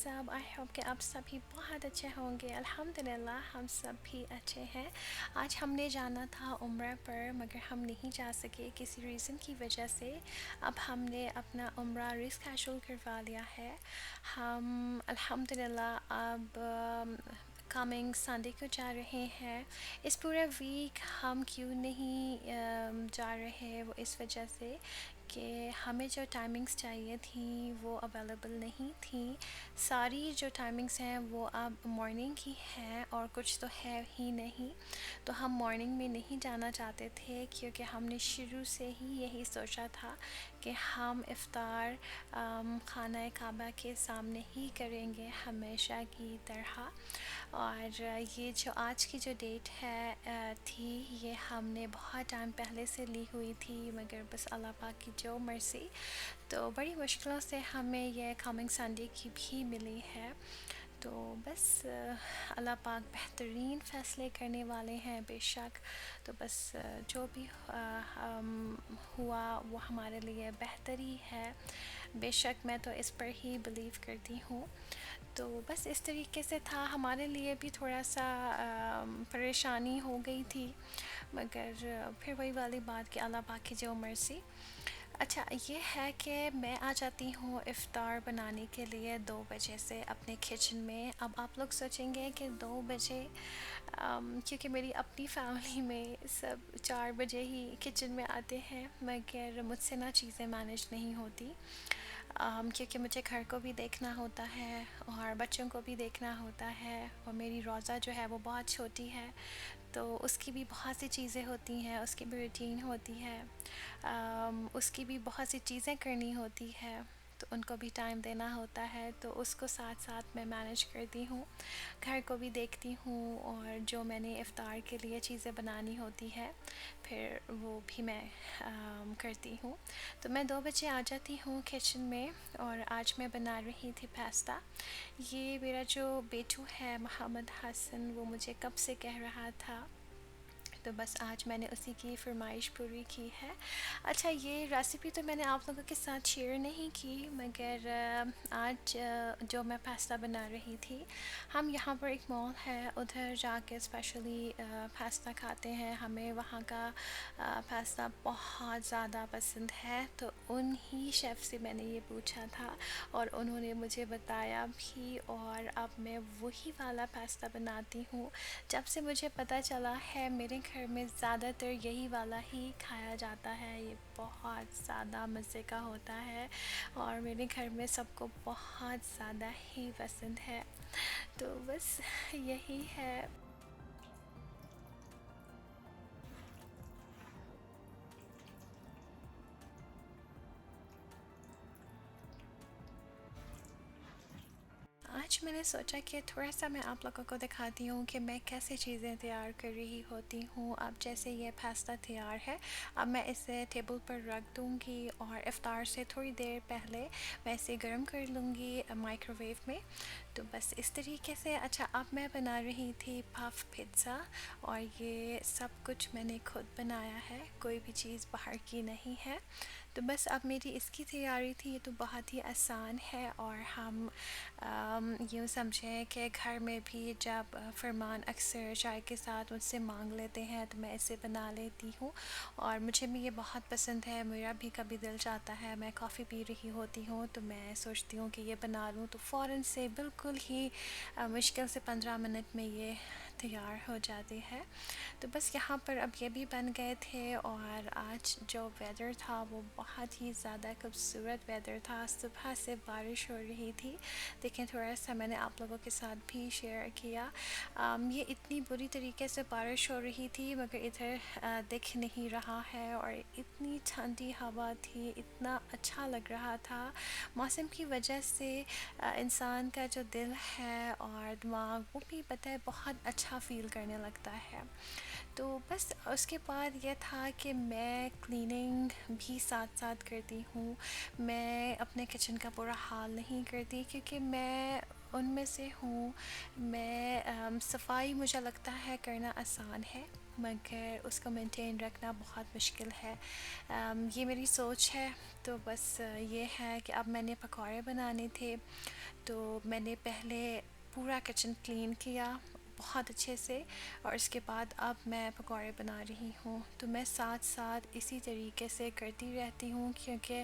सब? I hope कि आप सभी बहुत अच्छे होंगे। अल्हम्दुलिल्लाह हम सब भी अच्छे हैं। आज हमने जाना था उम्रा पर मगर हम नहीं जा सके किसी रीज़न की वजह से। अब हमने अपना उम्रा रिस्केड्यूल करवा लिया है। हम अल्हम्दुलिल्लाह अब कमिंग संडे को जा रहे हैं। इस पूरे वीक हम क्यों नहीं जा रहे, वो इस वजह से कि हमें जो टाइमिंग्स चाहिए थी वो अवेलेबल नहीं थी। सारी जो टाइमिंग्स हैं वो अब मॉर्निंग की हैं और कुछ तो है ही नहीं। तो हम मॉर्निंग में नहीं जाना चाहते थे क्योंकि हमने शुरू से ही यही सोचा था कि हम इफ़्तार खाना काबा के सामने ही करेंगे हमेशा की तरह। और ये जो आज की जो डेट है थी, ये हमने बहुत टाइम पहले से ली हुई थी मगर बस अल्लाह पाक की जो मर्ज़ी, तो बड़ी मुश्किलों से हमें ये कमिंग संडे की भी मिली है। तो बस अल्लाह पाक बेहतरीन फ़ैसले करने वाले हैं बेशक। तो बस जो भी हुआ वो हमारे लिए बेहतरी है। बेशक मैं तो इस पर ही बिलीव करती हूँ। तो बस इस तरीके से था, हमारे लिए भी थोड़ा सा परेशानी हो गई थी मगर फिर वही वाली बात कि अल्लाह पाक की जो मर्ज़ी। अच्छा ये है कि मैं आ जाती हूँ इफ़्तार बनाने के लिए 2 बजे से अपने किचन में। अब आप लोग सोचेंगे कि 2 बजे, क्योंकि मेरी अपनी फैमिली में सब 4 बजे ही किचन में आते हैं मगर मुझसे ना चीज़ें मैनेज नहीं होती। क्योंकि मुझे घर को भी देखना होता है और बच्चों को भी देखना होता है और मेरी रोज़ा जो है वो बहुत छोटी है, तो उसकी भी बहुत सी चीज़ें होती हैं, उसकी भी रूटीन होती है। उसकी भी बहुत सी चीज़ें करनी होती है, तो उनको भी टाइम देना होता है, तो उसको साथ साथ मैं मैनेज करती हूँ। घर को भी देखती हूँ और जो मैंने इफ़्तार के लिए चीज़ें बनानी होती है फिर वो भी मैं करती हूँ। तो मैं 2 बजे आ जाती हूँ किचन में और आज मैं बना रही थी पास्ता। ये मेरा जो बेटू है मोहम्मद हसन, वो मुझे कब से कह रहा था, तो बस आज मैंने उसी की फरमाइश पूरी की है। अच्छा ये रेसिपी तो मैंने आप लोगों के साथ शेयर नहीं की मगर आज जो मैं पास्ता बना रही थी, हम यहाँ पर एक मॉल है उधर जाके स्पेशली पास्ता खाते हैं। हमें वहाँ का पास्ता बहुत ज़्यादा पसंद है, तो उन्हीं शेफ़ से मैंने ये पूछा था और उन्होंने मुझे बताया भी और अब मैं वही वाला पास्ता बनाती हूँ। जब से मुझे पता चला है मेरे घर में ज़्यादातर यही वाला ही खाया जाता है। ये बहुत ज़्यादा मज़े का होता है और मेरे घर में सबको बहुत ज़्यादा ही पसंद है। तो बस यही है। आज मैंने सोचा कि थोड़ा सा मैं आप लोगों को दिखाती हूँ कि मैं कैसे चीज़ें तैयार कर रही होती हूँ। अब जैसे ये पास्ता तैयार है, अब मैं इसे टेबल पर रख दूँगी और इफ़्तार से थोड़ी देर पहले मैं इसे गर्म कर लूँगी माइक्रोवेव में। तो बस इस तरीके से। अच्छा अब मैं बना रही थी पफ पिज़्ज़ा और ये सब कुछ मैंने खुद बनाया है, कोई भी चीज़ बाहर की नहीं है। तो बस अब मेरी इसकी तैयारी थी, ये तो बहुत ही आसान है और हम यूँ समझें कि घर में भी जब फरमान अक्सर चाय के साथ मुझसे मांग लेते हैं तो मैं इसे बना लेती हूँ और मुझे भी ये बहुत पसंद है। मेरा भी कभी दिल चाहता है, मैं कॉफ़ी पी रही होती हूँ तो मैं सोचती हूँ कि ये बना लूँ, तो फ़ौरन से बिल्कुल ही मुश्किल से 15 मिनट में ये तैयार हो जाती है। तो बस यहाँ पर अब ये भी बन गए थे और आज जो वेदर था वो बहुत ही ज़्यादा खूबसूरत वेदर था। सुबह से बारिश हो रही थी, देखें थोड़ा सा मैंने आप लोगों के साथ भी शेयर किया। ये इतनी बुरी तरीके से बारिश हो रही थी मगर इधर दिख नहीं रहा है और इतनी ठंडी हवा थी, इतना अच्छा लग रहा था। मौसम की वजह से इंसान का जो दिल है और दिमाग वो भी पता है बहुत अच्छा फ़ील करने लगता है। तो बस उसके बाद ये था कि मैं क्लीनिंग भी साथ साथ करती हूँ। मैं अपने किचन का बुरा हाल नहीं करती क्योंकि मैं उनमें से हूँ। मैं सफाई मुझे लगता है करना आसान है, मगर उसको मेंटेन रखना बहुत मुश्किल है। ये मेरी सोच है। तो बस ये है कि अब मैंने पकौड़े बनाने थे, तो मैंने पहले पूरा किचन क्लीन किया बहुत अच्छे से, और इसके बाद अब मैं पकौड़े बना रही हूँ। तो मैं साथ साथ इसी तरीके से करती रहती हूँ, क्योंकि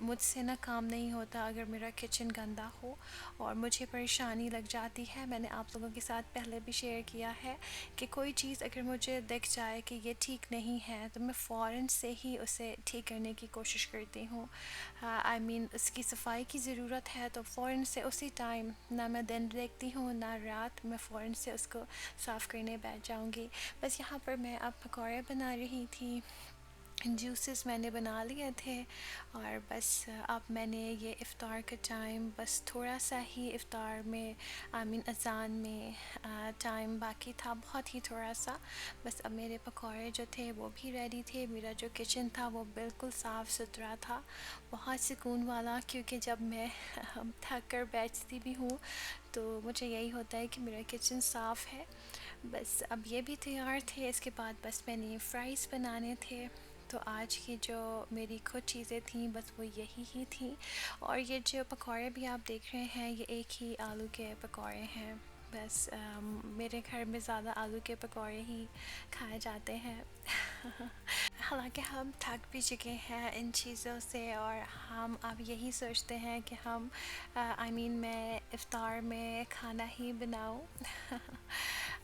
मुझसे ना काम नहीं होता अगर मेरा किचन गंदा हो और मुझे परेशानी लग जाती है। मैंने आप लोगों के साथ पहले भी शेयर किया है कि कोई चीज़ अगर मुझे दिख जाए कि ये ठीक नहीं है, तो मैं फ़ौरन से ही उसे ठीक करने की कोशिश करती हूँ। आई मीन उसकी सफाई की ज़रूरत है तो फ़ौरन से उसी टाइम, ना मैं दिन देखती हूँ ना रात, मैं फ़ौरन से उसको साफ़ करने बैठ जाऊँगी। बस यहाँ पर मैं अब पकौड़े बना रही थी, जूसेस मैंने बना लिए थे, और बस अब मैंने ये इफ़्तार का टाइम, बस थोड़ा सा ही इफ़्तार में, आई मीन अज़ान में टाइम बाकी था, बहुत ही थोड़ा सा। बस अब मेरे पकौड़े जो थे वो भी रेडी थे, मेरा जो किचन था वो बिल्कुल साफ़ सुथरा था, बहुत सुकून वाला। क्योंकि जब मैं थक कर बैठती भी हूँ तो मुझे यही होता है कि मेरा किचन साफ़ है। बस अब ये भी तैयार थे, इसके बाद बस मैंने फ़्राइज़ बनाने थे। तो आज की जो मेरी खुद चीज़ें थीं बस वो यही ही थी। और ये जो पकौड़े भी आप देख रहे हैं, ये एक ही आलू के पकौड़े हैं। बस मेरे घर में ज़्यादा आलू के पकौड़े ही खाए जाते हैं। हालांकि हम थक भी चुके हैं इन चीज़ों से, और हम अब यही सोचते हैं कि हम, आई मीन मैं इफ़्तार में खाना ही बनाऊं।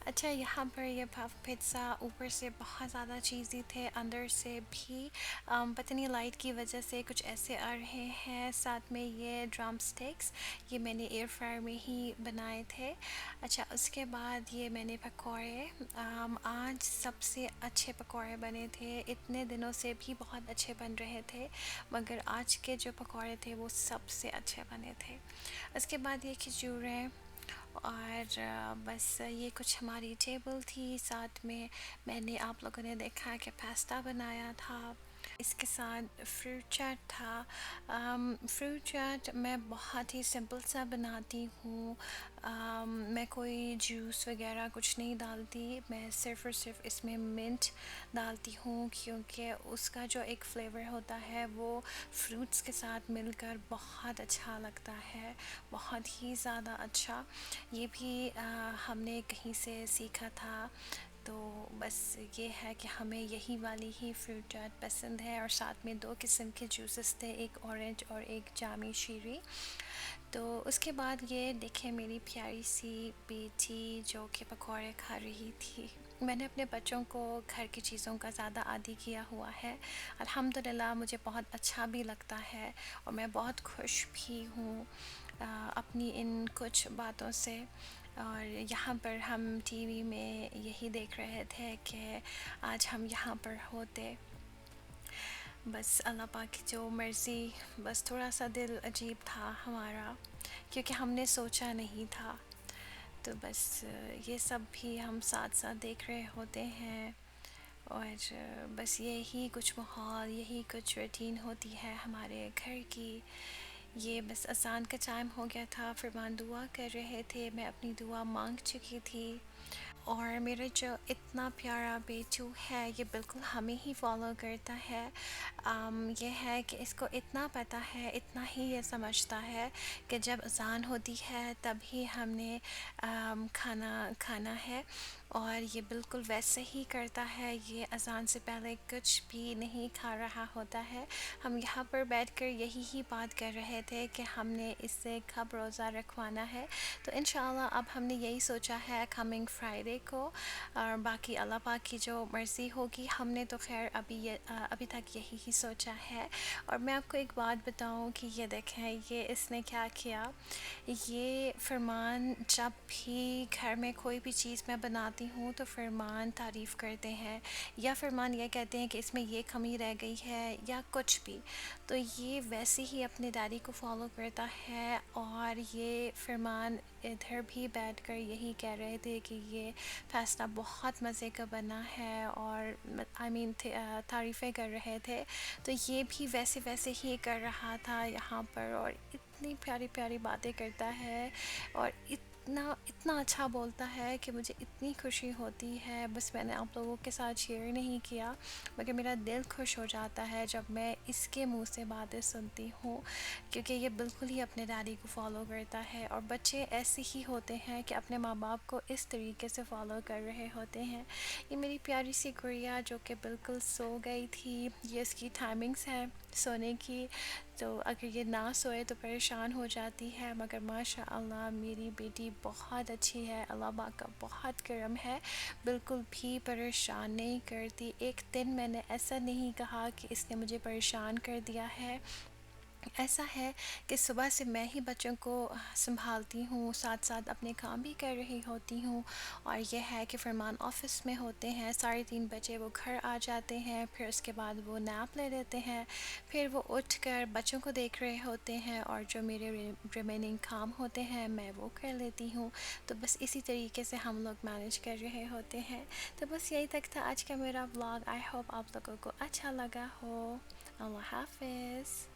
अच्छा, यहाँ पर ये पफ पिज़्ज़ा ऊपर से बहुत ज़्यादा चीज़ी थे, अंदर से भी पता नहीं लाइट की वजह से कुछ ऐसे आ रहे हैं। साथ में ये ड्रम स्टिक्स, ये मैंने एयर फ्रायर में ही बनाए थे। अच्छा, उसके बाद ये मैंने पकौड़े, आज सबसे अच्छे पकौड़े बने थे। इतने दिनों से भी बहुत अच्छे बन रहे थे, मगर आज के जो पकौड़े थे वो सबसे अच्छे बने थे। उसके बाद ये खजूरें, और बस ये कुछ हमारी टेबल थी। साथ में मैंने, आप लोगों ने देखा कि पास्ता बनाया था, इसके साथ फ्रूट चाट था। फ्रूट चाट मैं बहुत ही सिंपल सा बनाती हूँ। मैं कोई जूस वगैरह कुछ नहीं डालती, मैं सिर्फ़ और सिर्फ इसमें मिंट डालती हूँ, क्योंकि उसका जो एक फ्लेवर होता है वो फ्रूट्स के साथ मिलकर बहुत अच्छा लगता है, बहुत ही ज़्यादा अच्छा। ये भी हमने कहीं से सीखा था। तो बस ये है कि हमें यही वाली ही फ्रूट चाट पसंद है। और साथ में दो किस्म के जूसेस थे, एक ऑरेंज और एक जामी शीरी। तो उसके बाद ये देखें मेरी प्यारी सी बेटी जो कि पकौड़े खा रही थी। मैंने अपने बच्चों को घर की चीज़ों का ज़्यादा आदी किया हुआ है। अल्हम्दुलिल्लाह मुझे बहुत अच्छा भी लगता है, और मैं बहुत खुश भी हूँ अपनी इन कुछ बातों से। और यहाँ पर हम टीवी में यही देख रहे थे कि आज हम यहाँ पर होते। बस अल्लाह पाक की जो मर्ज़ी, बस थोड़ा सा दिल अजीब था हमारा, क्योंकि हमने सोचा नहीं था। तो बस ये सब भी हम साथ साथ देख रहे होते हैं। और बस यही कुछ माहौल, यही कुछ रूटीन होती है हमारे घर की। ये बस अज़ान का टाइम हो गया था, फरमान दुआ कर रहे थे, मैं अपनी दुआ मांग चुकी थी। और मेरा जो इतना प्यारा बेटू है ये बिल्कुल हमें ही फॉलो करता है। ये है कि इसको इतना पता है, इतना ही ये समझता है कि जब अज़ान होती है तभी हमने खाना खाना है, और ये बिल्कुल वैसे ही करता है। ये अज़ान से पहले कुछ भी नहीं खा रहा होता है। हम यहाँ पर बैठकर यही ही बात कर रहे थे कि हमने इससे कब रोज़ा रखवाना है। तो इंशाल्लाह अब हमने यही सोचा है कमिंग फ्राइडे को, और बाकी अल्लाह पाक की जो मर्ज़ी होगी। हमने तो खैर अभी तक यही ही सोचा है। और मैं आपको एक बात बताऊं कि ये देखें ये इसने क्या किया। ये फरमान, जब भी घर में कोई भी चीज़ मैं बनाती हूँ तो फरमान तारीफ़ करते हैं, या फरमान ये कहते हैं कि इसमें ये कमी रह गई है या कुछ भी। तो ये वैसे ही अपने डैडी को फॉलो करता है। और ये फरमान इधर भी बैठकर यही कह रहे थे कि ये पास्ता बहुत मज़े का बना है, और आई मीन तारीफ़ें कर रहे थे। तो ये भी वैसे वैसे ही कर रहा था यहाँ पर, और इतनी प्यारी प्यारी बातें करता है और इतना इतना अच्छा बोलता है कि मुझे इतनी खुशी होती है। बस मैंने आप लोगों के साथ शेयर नहीं किया, मगर मेरा दिल खुश हो जाता है जब मैं इसके मुंह से बातें सुनती हूँ, क्योंकि ये बिल्कुल ही अपने डैडी को फॉलो करता है। और बच्चे ऐसे ही होते हैं कि अपने माँ बाप को इस तरीके से फॉलो कर रहे होते हैं। ये मेरी प्यारी सी गुड़िया जो कि बिल्कुल सो गई थी, ये इसकी टाइमिंग्स है सोने की, तो अगर ये ना सोए तो परेशान हो जाती है। मगर माशाअल्लाह मेरी बेटी बहुत अच्छी है, अल्लाह पाक का बहुत करम है, बिल्कुल भी परेशान नहीं करती। एक दिन मैंने ऐसा नहीं कहा कि इसने मुझे परेशान कर दिया है। ऐसा है कि सुबह से मैं ही बच्चों को संभालती हूँ, साथ साथ अपने काम भी कर रही होती हूँ। और यह है कि फरमान ऑफिस में होते हैं, 3:30 बजे वो घर आ जाते हैं, फिर उसके बाद वो नैप ले लेते हैं, फिर वो उठ कर बच्चों को देख रहे होते हैं, और जो मेरे रिमेनिंग काम होते हैं मैं वो कर लेती हूँ। तो बस इसी तरीके से हम लोग मैनेज कर रहे होते हैं। तो बस यही तक था आज का मेरा व्लॉग। आई होप आप लोगों को अच्छा लगा हो। अल्लाह हाफिज़।